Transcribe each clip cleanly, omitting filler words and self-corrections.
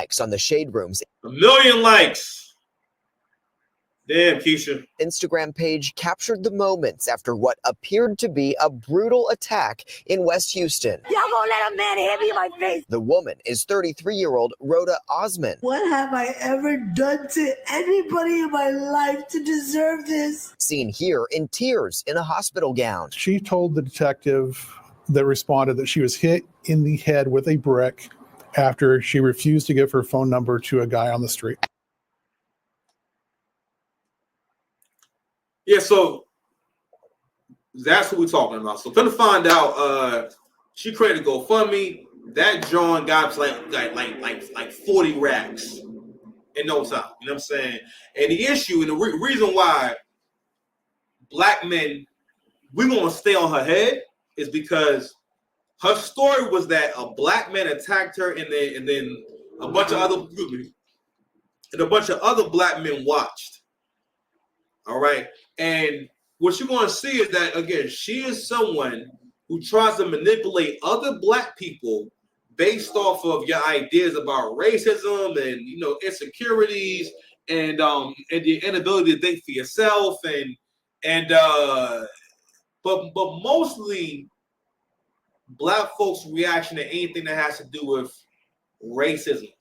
likes on the Shade Room's 1 million likes. Damn, Keisha. Instagram page captured the moments after what appeared to be a brutal attack in West Houston. Y'all gonna let a man hit me in my face? The woman is 33-year-old Rhoda Osman. What have I ever done to anybody in my life to deserve this? Seen here in tears in a hospital gown. She told the detective that responded that she was hit in the head with a brick after she refused to give her phone number to a guy on the street. Yeah, so that's what we're talking about. So, gonna find out. She created a GoFundMe. That John got like 40 racks in no time. You know what I'm saying? And the issue and the reason why black men we're gonna stay on her head is because her story was that a black man attacked her, and then a bunch of other black men watched. All right. And what you're going to see is that, again, she is someone who tries to manipulate other black people based off of your ideas about racism and, you know, insecurities and the inability to think for yourself but mostly black folks' reaction to anything that has to do with racism.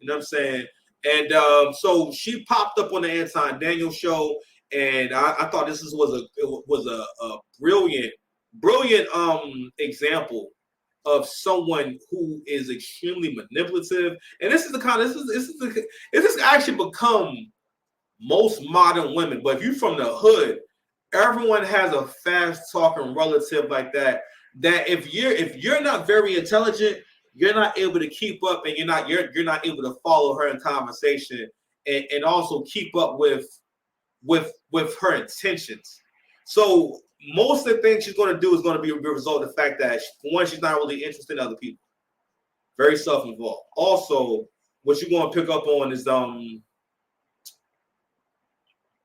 You know what I'm saying? And so she popped up on the Anton Daniels show. And I thought this was a brilliant example of someone who is extremely manipulative. And this is actually become most modern women. But if you're from the hood, everyone has a fast talking relative like that. That if you're not very intelligent, you're not able to keep up, and you're not able to follow her in conversation and also keep up with her intentions. So most of the things she's going to do is going to be a result of the fact that, for one, she's not really interested in other people. Very self-involved. Also, what you're going to pick up on is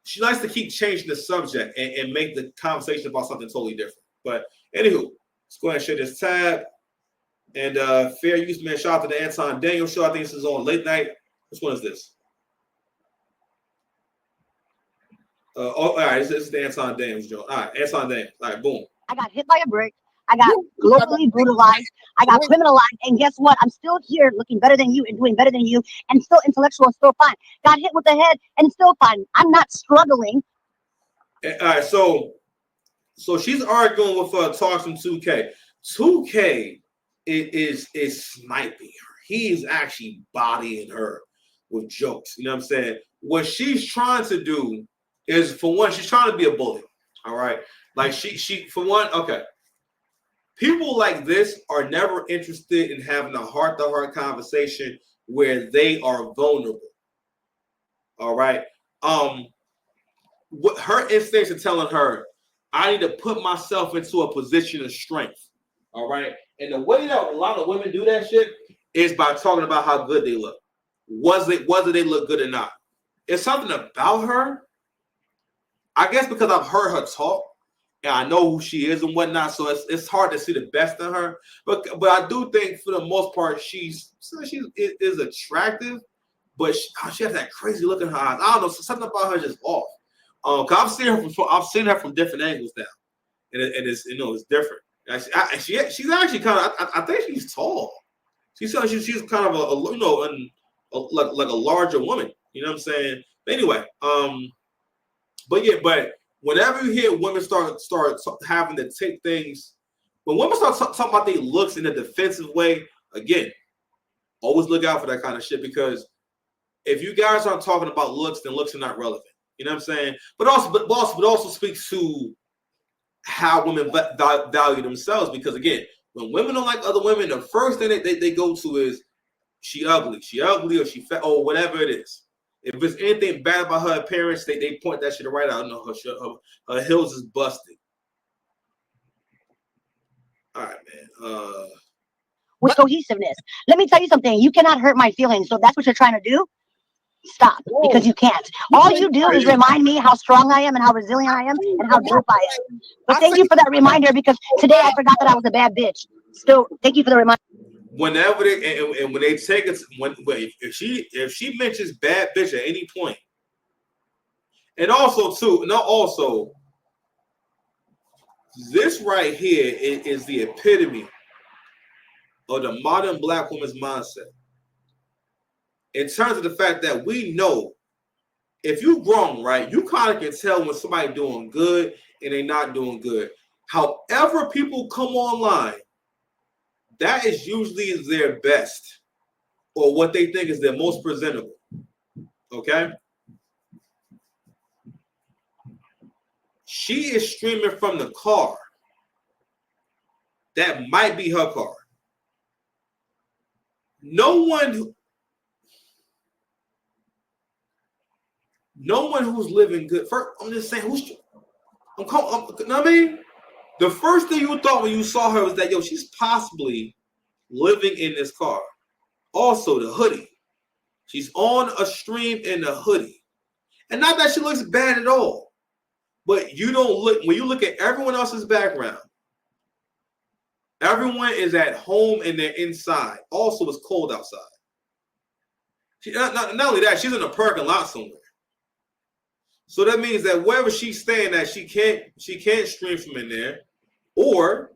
she likes to keep changing the subject and make the conversation about something totally different. But anywho, let's go ahead and share this tab. And fair use, man. Shout out to the Anton Daniels show. I think this is on late night. Which one is this? All right, this is the Anton Daniels joke. All right, Anton Daniels. All right, boom. I got hit by a brick. I got globally brutalized. I got criminalized. And guess what? I'm still here looking better than you and doing better than you and still intellectual and still fine. Got hit with the head and still fine. I'm not struggling. All right, so she's arguing with Talks from 2K. 2K is sniping her. He is actually bodying her with jokes. You know what I'm saying? What she's trying to do is, for one, she's trying to be a bully. All right. Like she for one, okay. People like this are never interested in having a heart-to-heart conversation where they are vulnerable. All right. What her instincts are telling her, I need to put myself into a position of strength. All right. And the way that a lot of women do that shit is by talking about how good they look. Whether they look good or not. It's something about her. I guess because I've heard her talk and I know who she is and whatnot, so it's hard to see the best in her. But I do think for the most part she is attractive, but she has that crazy look in her eyes. I don't know, so something about her just off. Cause I've seen her from different angles now, and it's it's different. She's actually kind of I think she's tall. She's kind of like a larger woman. You know what I'm saying? But anyway, but whenever you hear women start having to take things, when women start talking about their looks in a defensive way, again, always look out for that kind of shit, because if you guys aren't talking about looks, then looks are not relevant. You know what I'm saying? But also speaks to how women value themselves, because again, when women don't like other women, the first thing they go to is she ugly, or she fat, or whatever it is. If it's anything bad about her appearance, they point that shit right out. No, her heels is busted. All right, man. With cohesiveness. Let me tell you something. You cannot hurt my feelings. So if that's what you're trying to do, stop, because you can't. All you do is remind me how strong I am and how resilient I am and how dope I am. But thank you for that reminder, because today I forgot that I was a bad bitch. Still, thank you for the reminder. whenever they and when they take it, if she mentions bad bitch at any point, and also too, this right here is the epitome of the modern black woman's mindset. In terms of the fact that we know if you grown, right, you kind of can tell when somebody doing good and they not doing good. However, people come online, that is usually their best or what they think is their most presentable. Okay? She is streaming from the car. That might be her car. No one who's living good. First, I'm just saying, you know what I mean? The first thing you thought when you saw her was that, yo, she's possibly living in this car. Also, the hoodie. She's on a stream in the hoodie. And not that she looks bad at all. But you don't look, when you look at everyone else's background, everyone is at home and they're inside. Also, it's cold outside. Not only that, she's in a parking lot somewhere. So that means that wherever she's staying at, she can't stream from in there. Or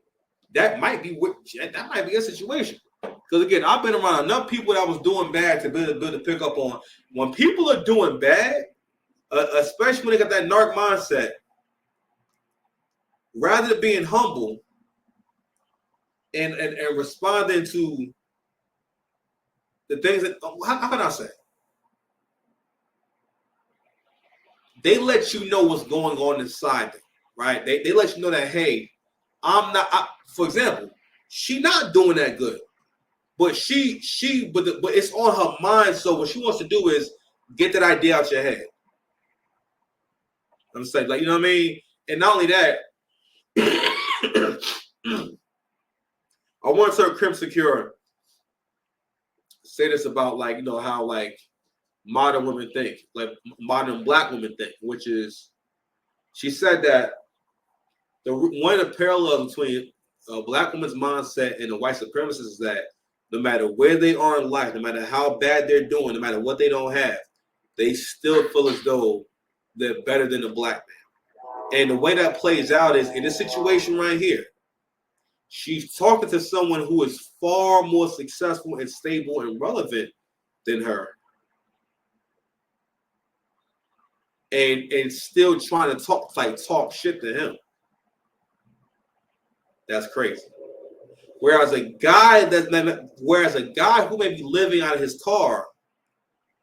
that might be a situation. Because again, I've been around enough people that was doing bad to build to pick up on. When people are doing bad, especially when they got that narc mindset, rather than being humble and responding to the things that, how can I say? They let you know what's going on inside them, right? They let you know that, hey, for example, she not doing that good. But but it's on her mind. So what she wants to do is get that idea out your head. I'm saying, like, you know what I mean? And not only that, I want to Crim Secure say this about, like, you know, how, like, modern women think, like modern black women think, which is, she said that one of the parallels between a black woman's mindset and the white supremacists is that no matter where they are in life, no matter how bad they're doing, no matter what they don't have, they still feel as though they're better than the black man. And the way that plays out is in this situation right here, she's talking to someone who is far more successful and stable and relevant than her. And still trying to talk shit to him. That's crazy. Whereas a guy who may be living out of his car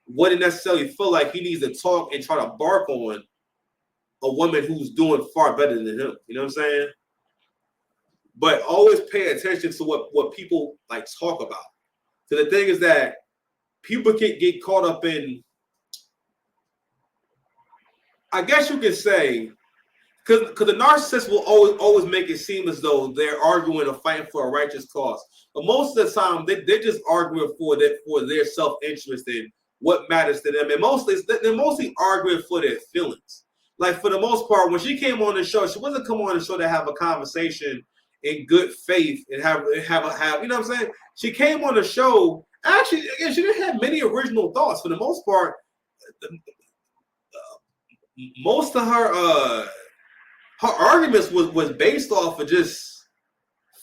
wouldn't necessarily feel like he needs to talk and try to bark on a woman who's doing far better than him. You know what I'm saying? But always pay attention to what people like talk about. So the thing is that people can get caught up in, I guess you could say, because the narcissist will always make it seem as though they're arguing or fighting for a righteous cause. But most of the time, they're just arguing for their self-interest and what matters to them. And they're mostly arguing for their feelings. Like, for the most part, when she came on the show, she wasn't come on the show to have a conversation in good faith and have you know what I'm saying? She came on the show. Actually, again, she didn't have many original thoughts. For the most part, most of her arguments was based off of just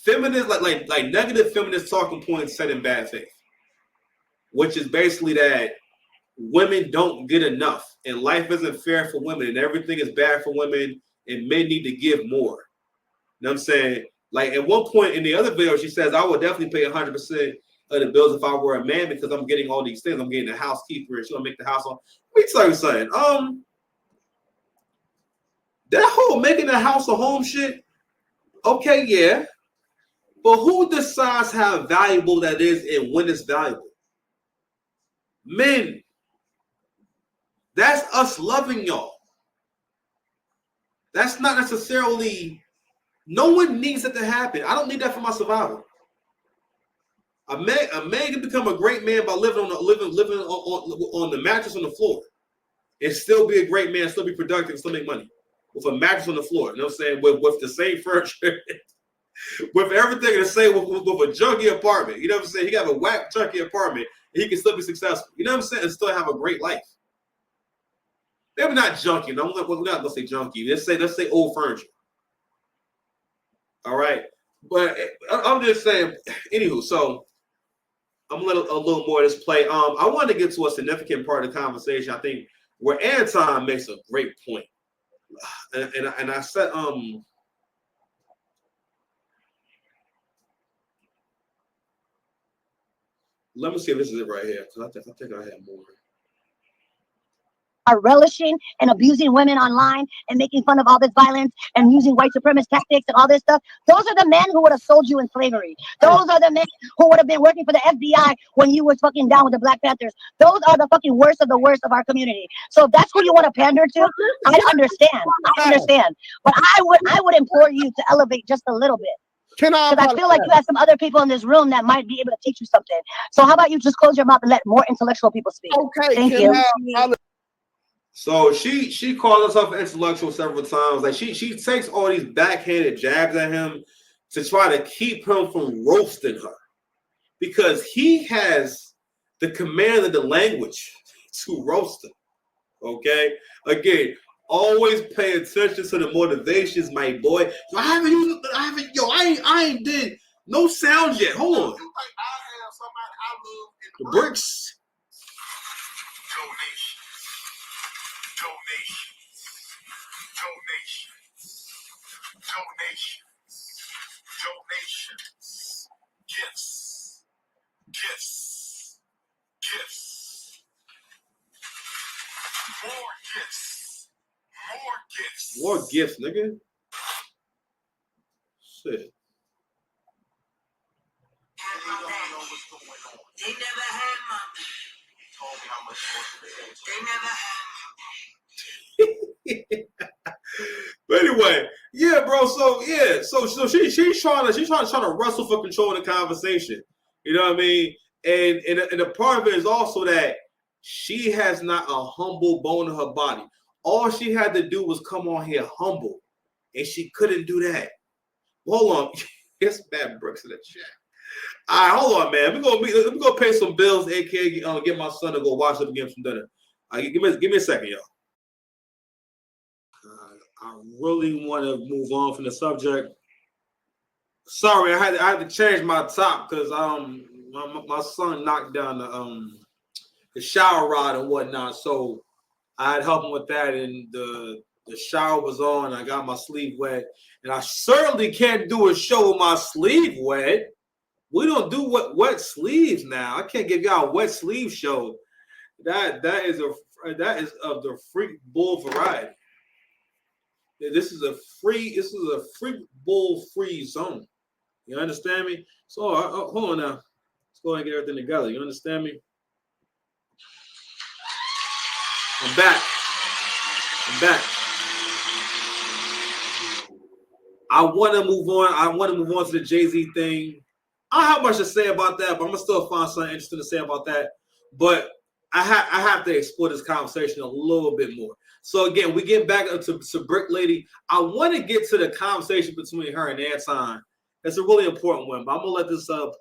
feminist, like negative feminist talking points set in bad faith, which is basically that women don't get enough and life isn't fair for women and everything is bad for women and men need to give more. You know what I'm saying? Like, at one point in the other video, she says, I would definitely pay 100% of the bills if I were a man because I'm getting all these things. I'm getting a housekeeper and she's gonna make the house on. Let me tell you something. That whole making a house a home shit, okay, yeah. But who decides how valuable that is and when it's valuable? Men. That's us loving y'all. That's not necessarily, no one needs it to happen. I don't need that for my survival. A man can become a great man by living on the mattress on the floor and still be a great man, still be productive, still make money with a mattress on the floor. You know what I'm saying? With the same furniture with everything to say with a junky apartment. You know what I'm saying? He got a whack junky apartment, and he can still be successful. You know what I'm saying? And still have a great life. Maybe not junky. No, we're not gonna say junky. Let's say old furniture. All right, but I'm just saying. Anywho, so I'm gonna let a little more of this play. I want to get to a significant part of the conversation. I think where Anton makes a great point, and I said let me see if this is it right here, because I think I had more. Are relishing and abusing women online and making fun of all this violence and using white supremacist tactics and all this stuff. Those are the men who would have sold you in slavery. Those are the men who would have been working for the FBI when you was fucking down with the Black Panthers. Those are the fucking worst of the worst of our community. So if that's who you want to pander to, I understand. But I would implore you to elevate just a little bit. Because I feel like you have some other people in this room that might be able to teach you something. So how about you just close your mouth and let more intellectual people speak? Okay, thank you. So she calls herself intellectual several times. Like she takes all these backhanded jabs at him to try to keep him from roasting her, because he has the command of the language to roast him. Okay, again, always pay attention to the motivations, my boy. So I ain't did no sounds yet. Hold on. The bricks. Donations, gifts, more gifts, nigga. Shit. They never had mommy. Told me how much more they never had. But anyway, yeah, bro. So yeah, so she's trying to wrestle for control of the conversation. You know what I mean? And the part of it is also that she has not a humble bone in her body. All she had to do was come on here humble, and she couldn't do that. Hold on, it's bad bricks in the chat. All right, hold on, man. Let me go pay some bills, aka get my son to go watch up again from dinner. Give me a second, y'all. I really want to move on from the subject. Sorry, I had to change my top because my son knocked down the shower rod and whatnot, so I had helped him with that, and the shower was on. I got my sleeve wet, and I certainly can't do a show with my sleeve wet. We don't do wet sleeves now. I can't give y'all a wet sleeve show. That is of the freak bull variety. This is a free bull free zone. You understand me? So hold on now. Let's go ahead and get everything together. You understand me? I'm back. I want to move on to the Jay-Z thing. I don't have much to say about that, but I'm gonna still find something interesting to say about that. But I have to explore this conversation a little bit more. So again, we get back to Brick Lady. I want to get to the conversation between her and Anton. It's a really important one, but I'm gonna let this up.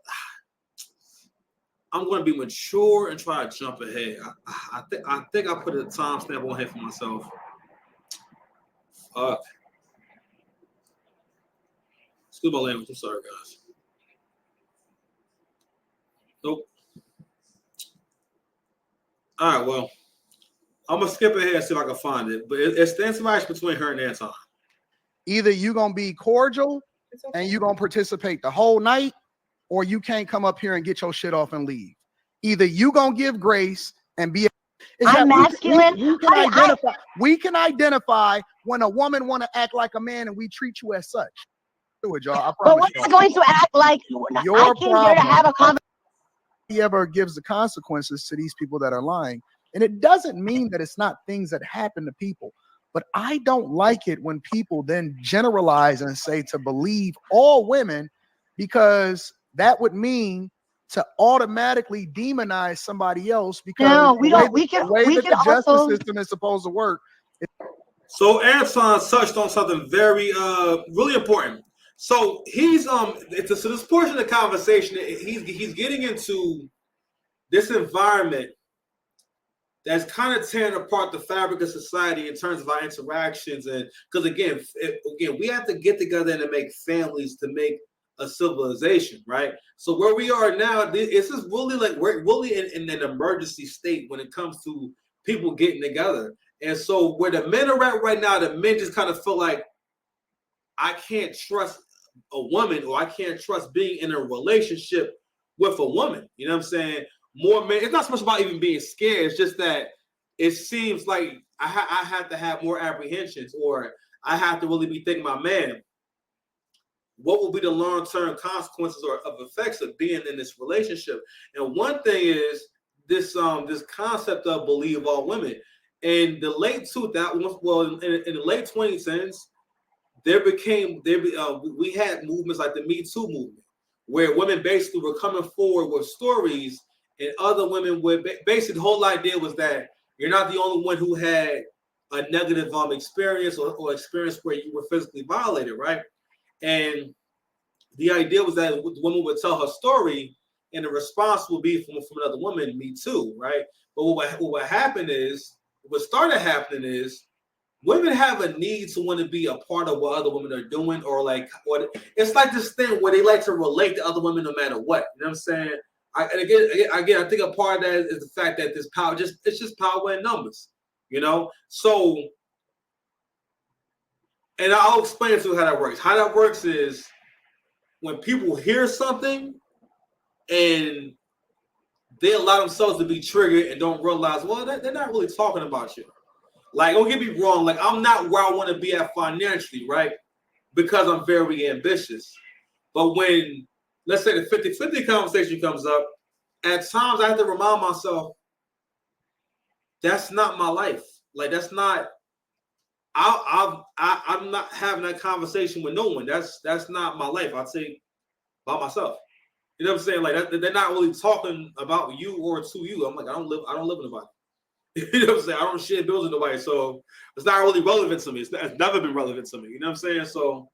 I'm gonna be mature and try to jump ahead. I think I put a timestamp on here for myself. Excuse my language. I'm sorry, guys. Nope. All right, well, I'm gonna skip ahead and see if I can find it. But it stands match between her and Anton. Either you're gonna be cordial and you're gonna participate the whole night, or you can't come up here and get your shit off and leave. Either you gonna give grace and be. I'm masculine. We can identify when a woman want to act like a man, and we treat you as such. Do it, y'all. I promise. But what is going to act like? I came here to have a conversation. He ever gives the consequences to these people that are lying. And it doesn't mean that it's not things that happen to people. But I don't like it when people then generalize and say to believe all women, because that would mean to automatically demonize somebody else, because no, we don't. We can the justice also system is supposed to work. So Anton touched on something very really important. So he's so this portion of the conversation, he's getting into this environment that's kind of tearing apart the fabric of society in terms of our interactions, and because again, we have to get together and to make families to make a civilization, right? So where we are now, this is really like we're really in an emergency state when it comes to people getting together. And so where the men are at right now, the men just kind of feel like I can't trust a woman, or I can't trust being in a relationship with a woman. You know what I'm saying? More men. It's not so much about even being scared. It's just that it seems like I have to have more apprehensions, or I have to really be thinking, my man, what will be the long-term consequences or of effects of being in this relationship? And one thing is this concept of believe all women. In the late 2000s, well, in the late 2010s, we had movements like the Me Too movement, where women basically were coming forward with stories, and other women would basically, the whole idea was that you're not the only one who had a negative experience or experience where you were physically violated, right? And the idea was that the woman would tell her story, and the response would be from another woman, Me Too, right? But what started happening is women have a need to want to be a part of what other women are doing, or it's like this thing where they like to relate to other women no matter what. You know what I'm saying? Again, I think a part of that is the fact that this power it's just power in numbers, you know? So, and I'll explain to you how that works. How that works is when people hear something and they allow themselves to be triggered and don't realize, well, they're not really talking about you. Like, don't get me wrong, like I'm not where I want to be at financially, right? Because I'm very ambitious. But when, let's say, the 50-50 conversation comes up, at times I have to remind myself, that's not my life. Like, that's not, I'm not having that conversation with no one. That's not my life. I'd say by myself. You know what I'm saying? Like, they're not really talking about you or to you. I'm like, I don't live in nobody. You know what I'm saying? I don't share bills with nobody, so it's not really relevant to me. It's never been relevant to me. You know what I'm saying? So,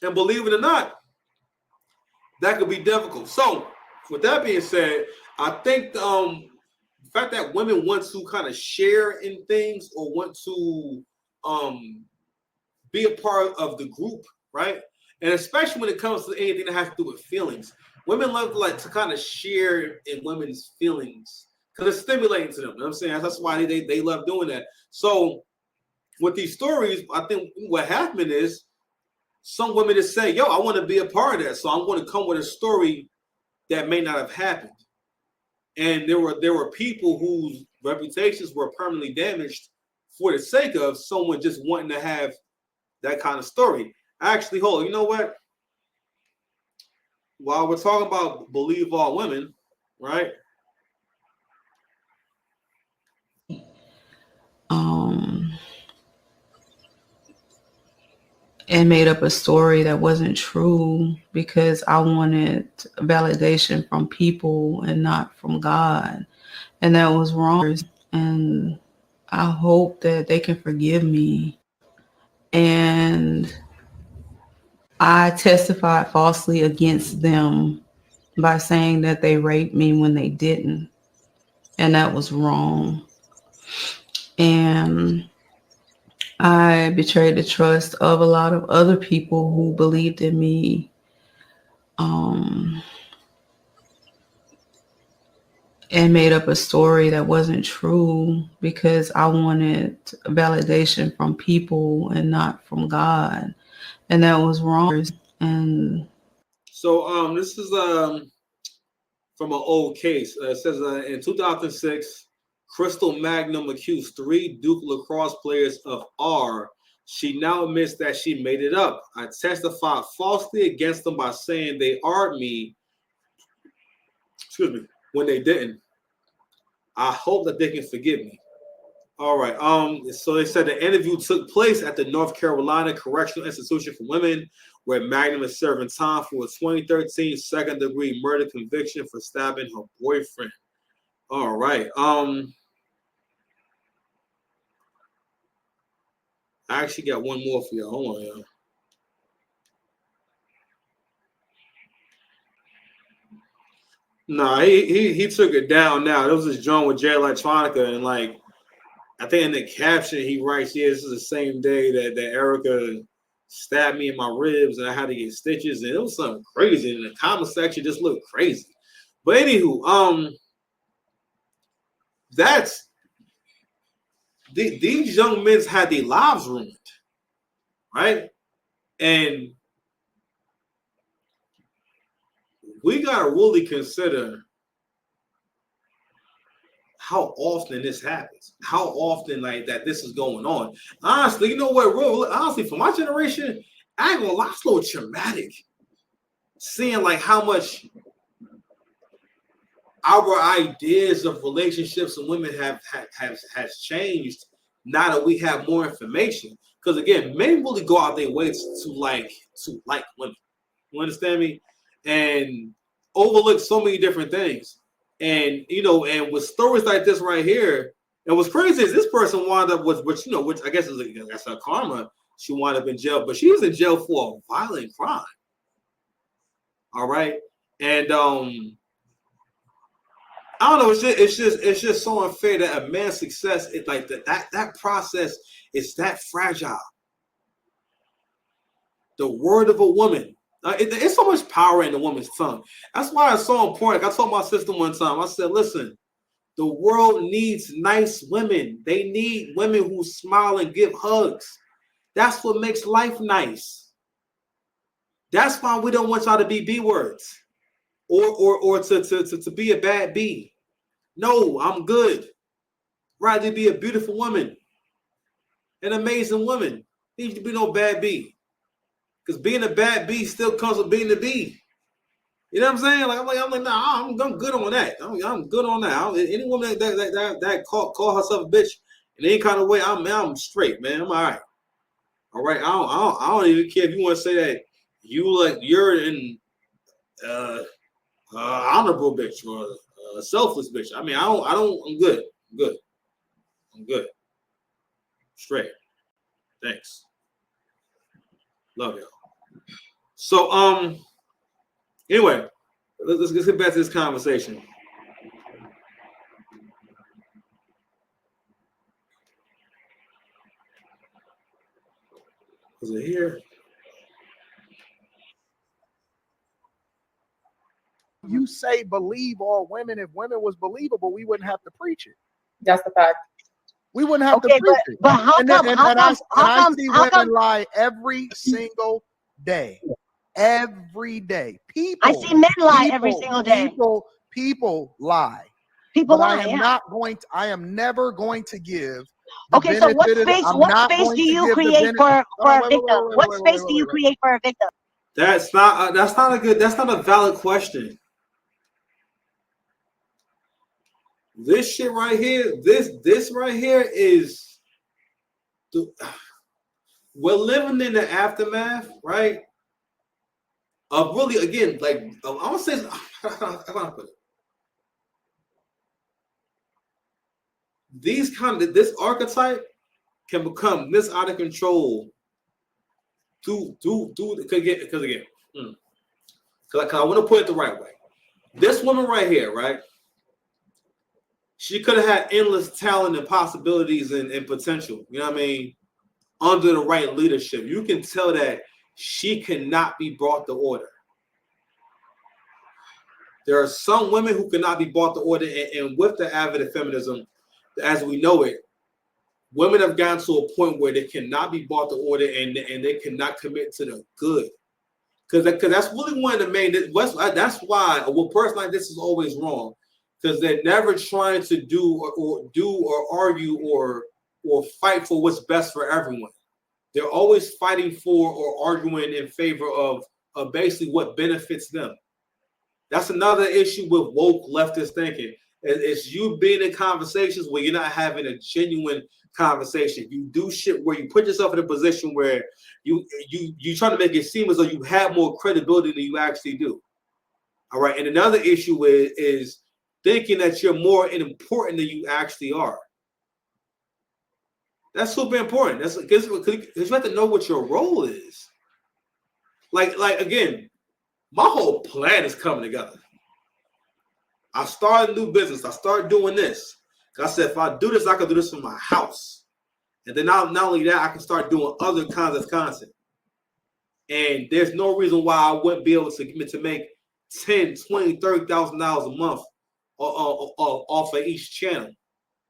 and believe it or not, that could be difficult. So, with that being said, I think the fact that women want to kind of share in things, or want to be a part of the group, right? And especially when it comes to anything that has to do with feelings. Women love to kind of share in women's feelings because it's stimulating to them. You know what I'm saying? That's why they love doing that. So with these stories, I think what happened is some women just say, yo, I want to be a part of that. So I'm going to come with a story that may not have happened. And there were people whose reputations were permanently damaged for the sake of someone just wanting to have that kind of story. Actually, hold on, you know what? While we're talking about believe all women, right? And made up a story that wasn't true because I wanted validation from people and not from God. And that was wrong. And I hope that they can forgive me. And I testified falsely against them by saying that they raped me when they didn't. And that was wrong. And I betrayed the trust of a lot of other people who believed in me. And made up a story that wasn't true because I wanted validation from people and not from God. And that was wrong. And so this is from an old case. It says in 2006, Crystal Magnum accused 3 Duke lacrosse players of R. She now admits that she made it up. I testified falsely against them by saying they R'd me, when they didn't. I hope that they can forgive me. All right. So they said the interview took place at the North Carolina Correctional Institution for Women, where Magnum is serving time for a 2013 second-degree murder conviction for stabbing her boyfriend. All right. I actually got one more for you. Hold on, y'all. Nah, he took it down now. There was this joint with Jay Electronica, and like I think in the caption he writes, "Yeah, this is the same day that Erica stabbed me in my ribs, and I had to get stitches." And it was something crazy. And the comment section just looked crazy. But anywho, that's these young men had their lives ruined, right? And we gotta really consider how often this happens, how often like that this is going on. Honestly, you know what? Honestly, for my generation, I ain't gonna lie, it's a little traumatic seeing like how much our ideas of relationships and women has changed now that we have more information. Because again, men really go out their way to like women. You understand me? And overlook so many different things. And you know, and with stories like this right here, and what's crazy is this person wound up with, which I guess that's her karma. She wound up in jail, but she was in jail for a violent crime. All right, and I don't know. It's just so unfair that a man's success is like that process is that fragile. The word of a woman. It's so much power in the woman's tongue. That's why it's so important. I told my sister one time, I said, listen, the world needs nice women. They need women who smile and give hugs. That's what makes life nice. That's why we don't want y'all to be B words or to be a bad B. No, I'm good. Rather be a beautiful woman, an amazing woman. Need to be no bad B. Because being a bad B still comes with being a B. You know what I'm saying? I'm like, nah, I'm good on that. I'm good on that. Any woman that call herself a bitch in any kind of way, I'm straight, man. I'm all right. All right. I don't even care if you want to say that you're an honorable bitch or a selfless bitch. I mean, I'm good. I'm good. Straight. Thanks. Love y'all. So anyway, let's get back to this conversation. Is it here? You say believe all women. If women was believable, we wouldn't have to preach it. That's the fact. We wouldn't have to preach it. But how I see women come lie every single day. Every day. People. I see men lie every single day. People lie. People but lie. I am never going to give. Okay, so what space do you create for a victim? What space do you create for a victim? That's not a valid question. This shit right here, this right here is we're living in the aftermath, right? Of really, again, like I'm gonna say, how can I put it? This archetype can become this out of control because again, because I want to put it the right way. This woman right here, right? She could have had endless talent and possibilities and potential. You know what I mean? Under the right leadership, you can tell that she cannot be brought to order. There are some women who cannot be brought to order, and with the advent of feminism, as we know it, women have gotten to a point where they cannot be brought to order, and they cannot commit to the good. Because that's really one of the main. That's why a person like this is always wrong. Because they're never trying to do or argue or fight for what's best for everyone. They're always fighting for or arguing in favor of basically what benefits them. That's another issue with woke leftist thinking. It's you being in conversations where you're not having a genuine conversation. You do shit where you put yourself in a position where you try to make it seem as though you have more credibility than you actually do. All right. And another issue is thinking that you're more important than you actually are. That's super important. That's because you have to know what your role is. Like again, my whole plan is coming together. I started a new business. I started doing this. I said, if I do this, I can do this from my house. And then not only that, I can start doing other kinds of content. And there's no reason why I wouldn't be able to make $10,000, $20,000, $30,000 a month off of each channel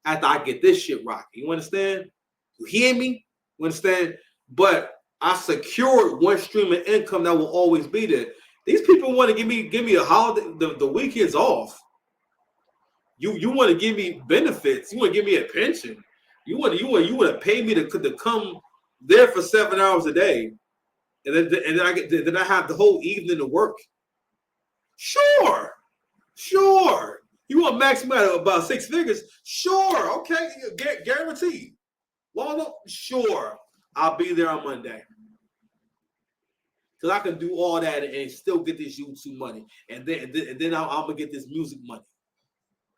after I get this shit rocking. You understand? You hear me? You understand? But I secured one stream of income that will always be there. These people want to give me a holiday, the weekends off. You want to give me benefits. You want to give me a pension. You want to pay me to come there for 7 hours a day, and then I have the whole evening to work. Sure. You want maximum about 6 figures? Sure. Okay, guaranteed. Well, sure. I'll be there on Monday. Because I can do all that and still get this YouTube money. And then I'm going to get this music money.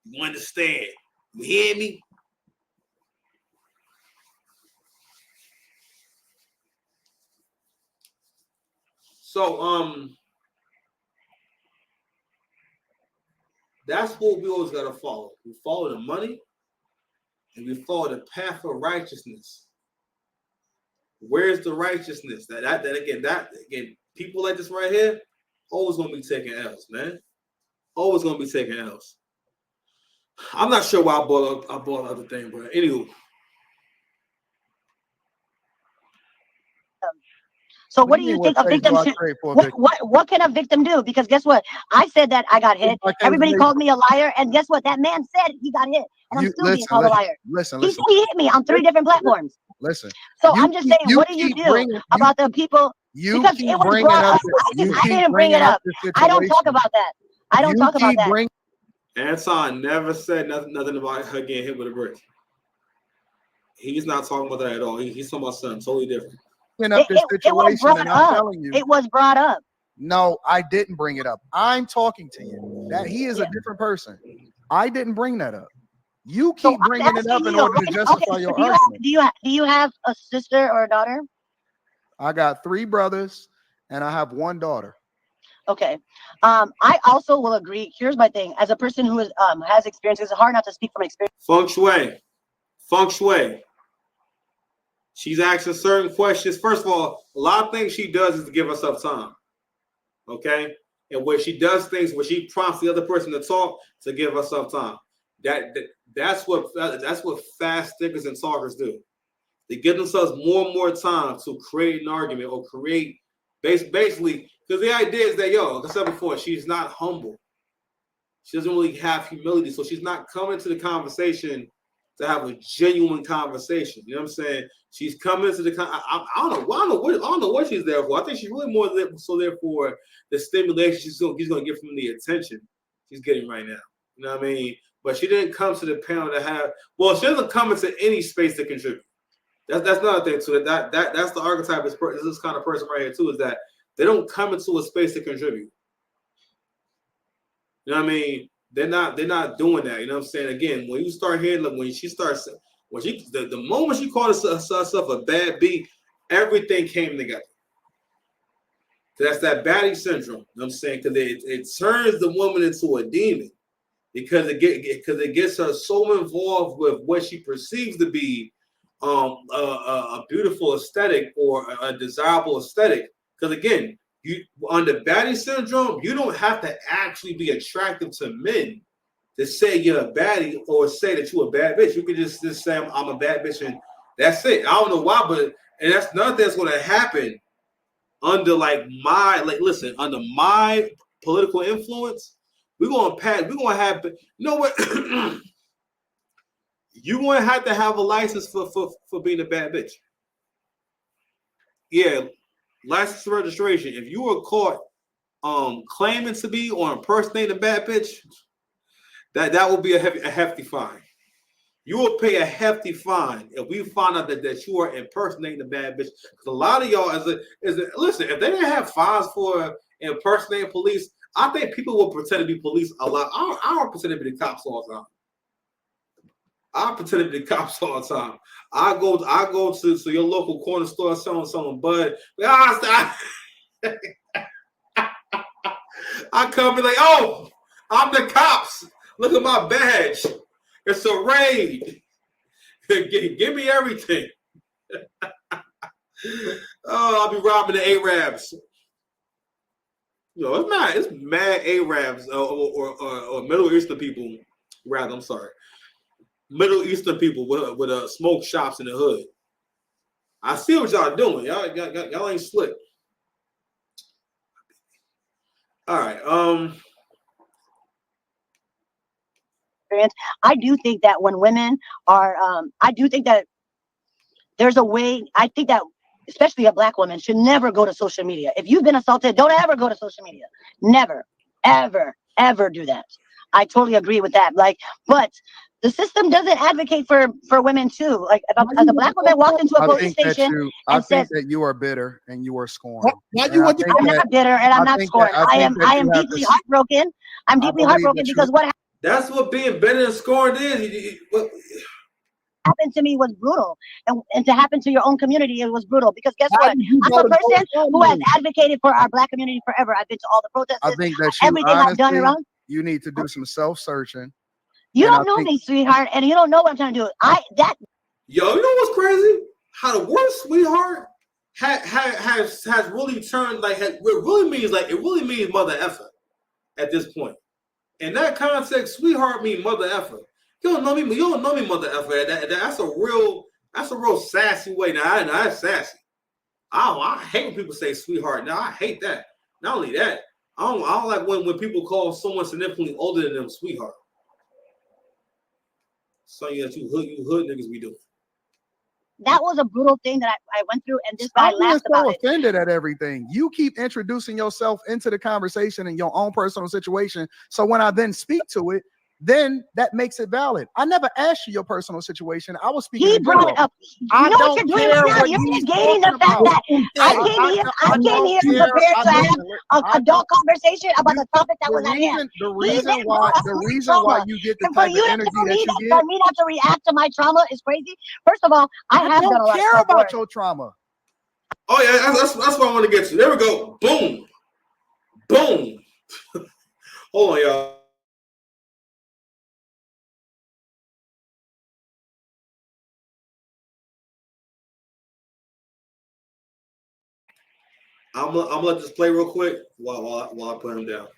You understand? You hear me? So, that's what we always got to follow. We follow the money and we follow the path of righteousness. Where's the righteousness? That again, people like this right here, always gonna be taking L's, man. Always gonna be taking L's. I'm not sure why I bought other thing, but anywho. So what do you think a victim should? What can a victim do? Because guess what? I said that I got hit. Everybody called me a liar, and guess what? That man said he got hit, and I'm still being called a liar. Listen. He said he hit me on 3 different platforms. Listen. So I'm just saying, what do you do about the people? Because it was brought up. I didn't bring it up. I don't talk about that. I don't talk about that. Anton never said nothing about her getting hit with a brick. He's not talking about that at all. He's talking about something totally different. It was brought up. It was brought up. No, I didn't bring it up. I'm talking to you. That he is a different person. I didn't bring that up. You keep bringing it up in order to justify your argument. Do you have a sister or a daughter? I got 3 brothers and I have 1 daughter. Okay. I also will agree. Here's my thing. As a person who has experience, it's hard not to speak from experience. Feng Shui. She's asking certain questions. First of all, a lot of things she does is to give herself time. Okay? And where she does things where she prompts the other person to talk to give herself time. That's what fast thinkers and talkers do. They give themselves more and more time to create an argument or create basically, because the idea is that, like I said before, she's not humble. She doesn't really have humility. So she's not coming to the conversation to have a genuine conversation. You know what I'm saying? She's coming to the I don't know what she's there for. I think she's really more there for the stimulation she's going to get from the attention she's getting right now. You know what I mean? But she didn't come to the panel to have. Well, she doesn't come into any space to contribute. That's another thing too. That's the archetype of this kind of person right here too. Is that they don't come into a space to contribute. You know what I mean? They're not doing that. You know what I'm saying? Again, when you start hearing, like the moment she called herself a bad B, everything came together. That's that baddie syndrome. You know what I'm saying? Because it turns the woman into a demon because it gets her so involved with what she perceives to be a beautiful aesthetic or a desirable aesthetic. Because again, under baddie syndrome, you don't have to actually be attractive to men to say you're a baddie or say that you're a bad bitch. You can just say I'm a bad bitch and that's it. I don't know why, and that's nothing that's going to happen under under my political influence. We're going to have, you know what? You're going to have a license for being a bad bitch. Yeah. License registration. If you were caught claiming to be or impersonating a bad bitch, that will be a hefty fine. You will pay a hefty fine if we find out that you are impersonating a bad bitch. Because a lot of y'all, listen, if they didn't have fines for impersonating police, I think people will pretend to be police a lot. I don't pretend to be the cops all the time. I pretend to be the cops all the time. I go to your local corner store selling bud. I come and like, oh, I'm the cops. Look at my badge. It's a raid. Give me everything. Oh, I'll be robbing the Arabs. It's mad Arabs or Middle Eastern people. Rather, I'm sorry, Middle Eastern people with smoke shops in the hood. I see what y'all doing. Y'all ain't slick. All right. I do think that when women are, I do think that there's a way. I think that especially a Black woman should never go to social media. If you've been assaulted, don't ever go to social media. Never, ever, ever do that. I totally agree with that. Like, but the system doesn't advocate for women too. Like, if a Black woman walked into a police station and said that you are bitter and you are scorned. I'm not bitter and I'm not scorned. I am deeply heartbroken. I'm deeply heartbroken because what that's what being bitter and scorned is. Happened to me was brutal, and to happen to your own community, it was brutal. Because guess what? I'm a person who has advocated for our Black community forever. I've been to all the protests. I think that everything I've done wrong. You need to do some self-searching. You don't know me, sweetheart, and you don't know what I'm trying to do. You know what's crazy? How the word sweetheart has really turned it really means mother effer at this point. In that context, sweetheart means mother effer. You don't know me, mother effer. That's a real sassy way. Now that's sassy. I hate when people say sweetheart. Now I hate that. Not only that, I don't like when people call someone significantly older than them sweetheart. Something that you hood niggas be doing. That was a brutal thing that I went through, and this guy laughed about it. I'm so offended at everything. You keep introducing yourself into the conversation in your own personal situation. So when I then speak to it, then that makes it valid. I never asked you your personal situation. I was speaking. He brought it up. You know what you're doing now? You're negating the fact that I came here prepared to have an adult conversation about the topic that was at hand. The reason why you get the type of energy that you get. For me not to react to my trauma is crazy. First of all, I have done a lot of care about your trauma. Oh yeah, that's what I want to get to. There we go. Boom, boom. Hold on, y'all. I'm gonna let this play real quick while I put him down.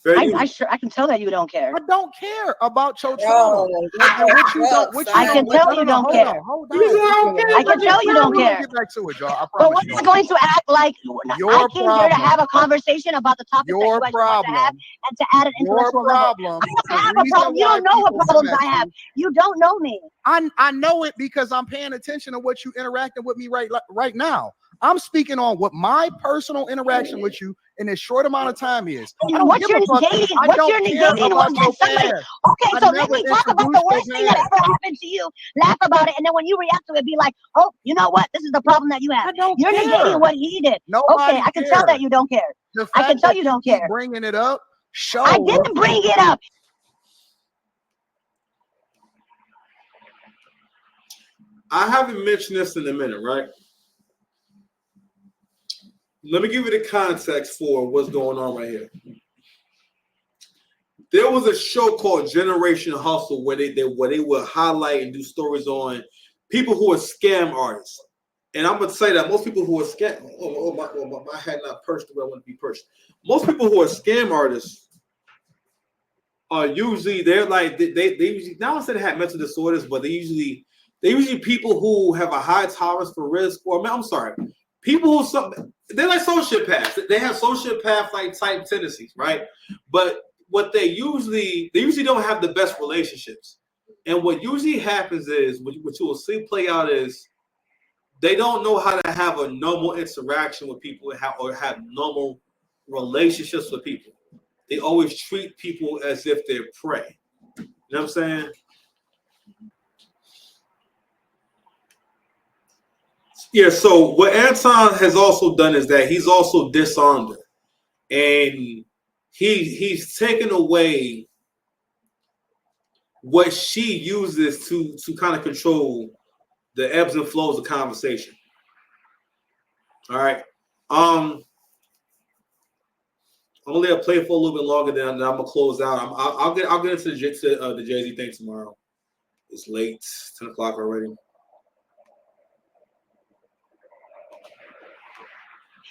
I can tell that you don't care. I don't care about your trauma. I can tell you don't care. I can tell you don't care. Get back to it, y'all. But we're not going to act like I came here to have a conversation about the topic that you guys want to have and to add an intellectual level. I don't have a problem. You don't know what problems I have. You don't know me. I know it because I'm paying attention to what you interacting with me right now. I'm speaking on what my personal interaction with you in this short amount of time is. What you're negating was that somebody. Okay, so let me talk about the worst thing that ever happened to you. Laugh about it, and then when you react to it, be like, "Oh, you know what? This is the problem that you have. You're negating what he did." Okay, I can tell that you don't care. I can tell you don't care. Bringing it up. I didn't bring it up. I haven't mentioned this in a minute, right? Let me give you the context for what's going on right here. There was a show called Generation Hustle where they would highlight and do stories on people who are scam artists. And I'm gonna say that most people who are scam my hat not perched the way I want to be perched. Most people who are scam artists are usually they usually not only they have mental disorders, but they usually people who have a high tolerance for risk, or I'm sorry, people who they're like sociopaths. They have sociopath like type tendencies, right? But what they usually don't have the best relationships. And what usually happens is what you will see play out is they don't know how to have a normal interaction with people or have normal relationships with people. They always treat people as if they're prey. You know what I'm saying? Yeah, so what Anton has also done is that he's also disarmed her. And he's taken away what she uses to kind of control the ebbs and flows of conversation. All right. I'm gonna let it play for a little bit longer, then I'm gonna close out. I'll get into the Jay-Z thing tomorrow. It's late, 10 o'clock already.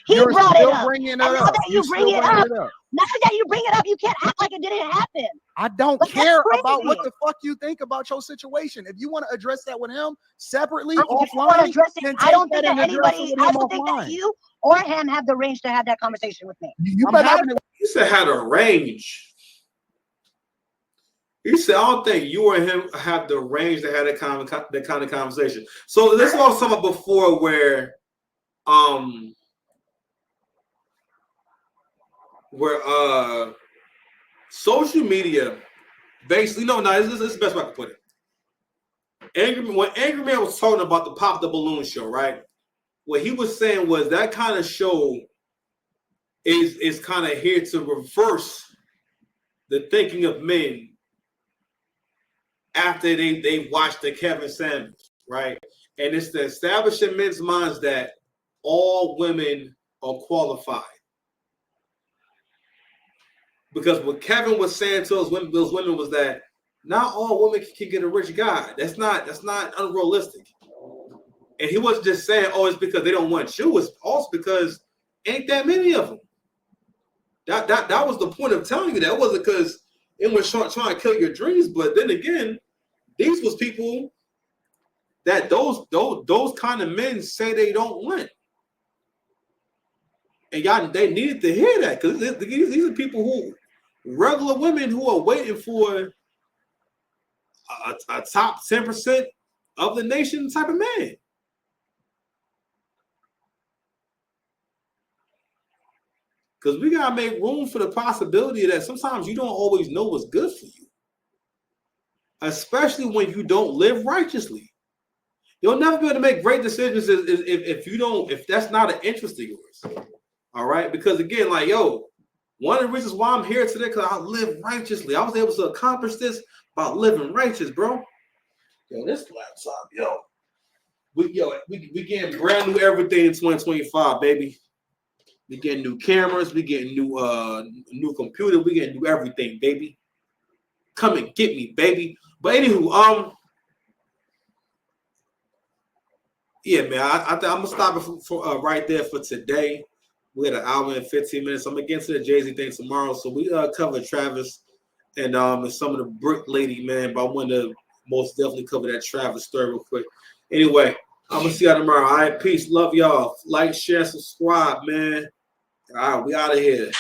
He You're brought it still up. bringing it And now up. that You're you bring still it bringing up, it up. now that you bring it up, you can't act like it didn't happen. I don't Like, that's care about what crazy. the fuck you think about your situation. If you want to address that with him separately, If you want to offline, address it, then I take don't that think and that address it anybody, with I him don't think that offline. you or him have the range to have that conversation with me. You I'm better having it. You said had a range. You said I don't think you or him have the range to have that kind of conversation. So this is what I was talking about before, where social media basically this is the best way I can put it. When Angry Man was talking about the Pop the Balloon show, right? What he was saying was that kind of show is kind of here to reverse the thinking of men after they watch the Kevin Samuels, right? And it's to establish in men's minds that all women are qualified. Because what Kevin was saying to those women was that not all women can get a rich guy. That's not unrealistic. And he wasn't just saying, "Oh, it's because they don't want you." It's also because ain't that many of them. That was the point of telling you that. It wasn't because it was trying to kill your dreams. But then again, these was people that those kind of men say they don't want. And they needed to hear that, because these are people regular women who are waiting for a top 10% of the nation type of man. Because we gotta make room for the possibility that sometimes you don't always know what's good for you, especially when you don't live righteously. You'll never be able to make great decisions if that's not an interest of yours. All right, because again, one of the reasons why I'm here today, because I live righteously. I was able to accomplish this by living righteous, bro. This laptop, we getting brand new everything in 2025, baby. We getting new cameras, we getting new computer, we getting new everything, baby. Come and get me, baby. But anywho, yeah, man, I'm gonna stop it for right there for today. We had an hour and 15 minutes. I'm gonna get to the Jay-Z thing tomorrow. So we covered Travis and some of the Brick Lady, man. But I want to most definitely cover that Travis story real quick. Anyway, I'm gonna see y'all tomorrow. All right, peace, love y'all. Like, share, subscribe, man. All right, we out of here.